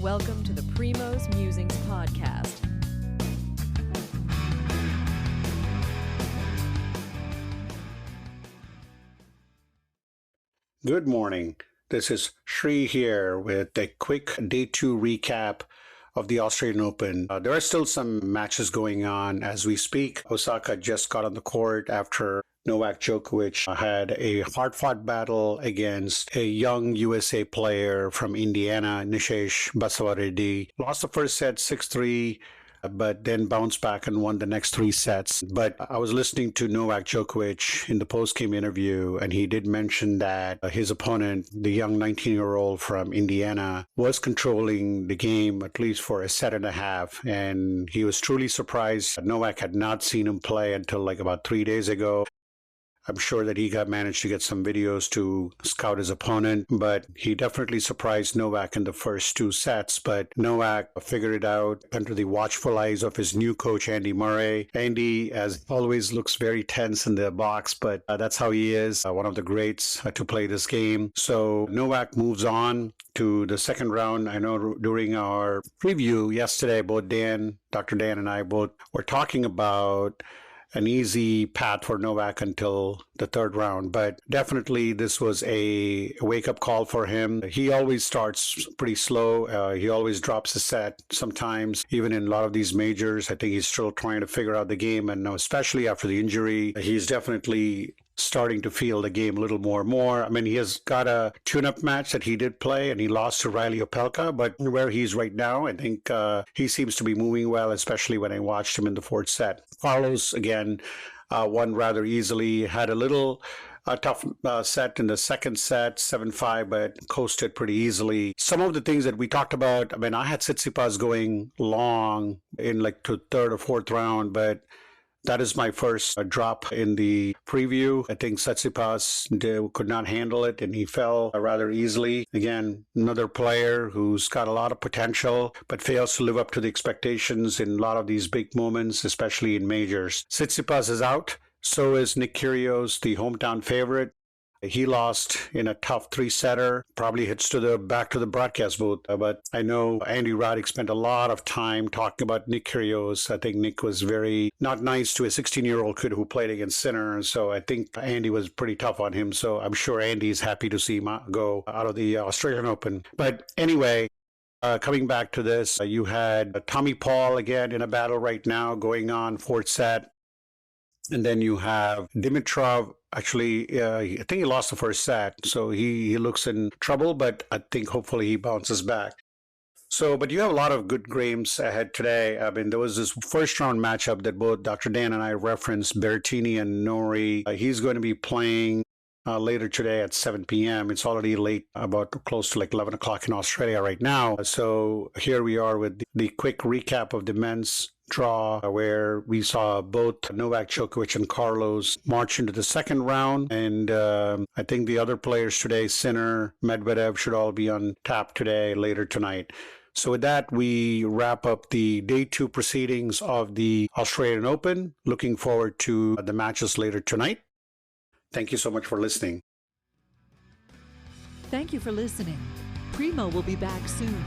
Welcome to the Primo's Musings podcast. Good morning. This is Shri here with a quick day 2 recap of the Australian Open. There are still some matches going on as we speak. Osaka just got on the court after Novak Djokovic had a hard-fought battle against a young USA player from Indiana, Nishesh Basavareddy. Lost the first set 6-3. But then bounced back and won the next 3 sets. But I was listening to Novak Djokovic in the post-game interview, and he did mention that his opponent, the young 19-year-old from Indiana, was controlling the game at least for a set and a half. And he was truly surprised. Novak had not seen him play until like about 3 days ago. I'm sure that he managed to get some videos to scout his opponent, but he definitely surprised Novak in the first 2 sets. But Novak figured it out under the watchful eyes of his new coach, Andy Murray. Andy, as always, looks very tense in the box, but that's how he is, one of the greats to play this game. So Novak moves on to the second round. I know during our preview yesterday, both Dr. Dan and I both were talking about an easy path for Novak until the third round, but definitely this was a wake-up call for him. He always starts pretty slow. He always drops a set sometimes, even in a lot of these majors. I think he's still trying to figure out the game, and especially after the injury, he's definitely starting to feel the game a little more. I mean, he has got a tune-up match that he did play, and he lost to Riley Opelka, but where he's right now, I think he seems to be moving well, especially when I watched him in the fourth set. Carlos, again, won rather easily, had a little tough set in the second set, 7-5, but coasted pretty easily. Some of the things that we talked about, I mean, I had Tsitsipas going long in like to third or fourth round, but that is my first drop in the preview. I think Tsitsipas could not handle it, and he fell rather easily. Again, another player who's got a lot of potential, but fails to live up to the expectations in a lot of these big moments, especially in majors. Tsitsipas is out. So is Nick Kyrgios, the hometown favorite. He lost in a tough 3-setter, probably hits back to the broadcast booth. But I know Andy Roddick spent a lot of time talking about Nick Kyrgios. I think Nick was very not nice to a 16-year-old kid who played against Sinner. So I think Andy was pretty tough on him. So I'm sure Andy's happy to see him go out of the Australian Open. But anyway, coming back to this, you had Tommy Paul again in a battle right now going on, fourth set. And then you have Dmitrov. Actually, I think he lost the first set, so he looks in trouble, but I think hopefully he bounces back. So, but you have a lot of good games ahead today. I mean, there was this first round matchup that both Dr. Dan and I referenced, Berrettini and Nori. He's going to be playing later today at 7 p.m. It's already late, about close to like 11 o'clock in Australia right now. So here we are with the quick recap of the men's draw, where we saw both Novak Djokovic and Carlos march into the second round. And I think the other players today, Sinner, Medvedev, should all be on tap today, later tonight. So with that, we wrap up the day 2 proceedings of the Australian Open. Looking forward to the matches later tonight. Thank you so much for listening. Thank you for listening. Primo will be back soon.